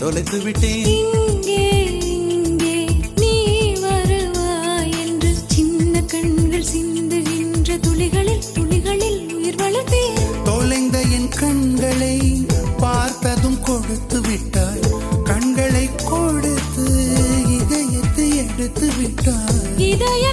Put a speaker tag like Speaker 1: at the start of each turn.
Speaker 1: தொலைத்து விட்டேன்.
Speaker 2: இங்கே இங்கே நீ வருவாய் என்று சின்ன கண்கள் சிந்துகின்ற துளிகளில் துளிகளில் உயிர் வளர்த்தேன்.
Speaker 1: தொலைந்த என் கண்களை பார்த்ததும் கொடுத்து விட்டாய். கண்களை கொடுத்து இதயத்தை எடுத்து விட்டாய்.
Speaker 2: இதய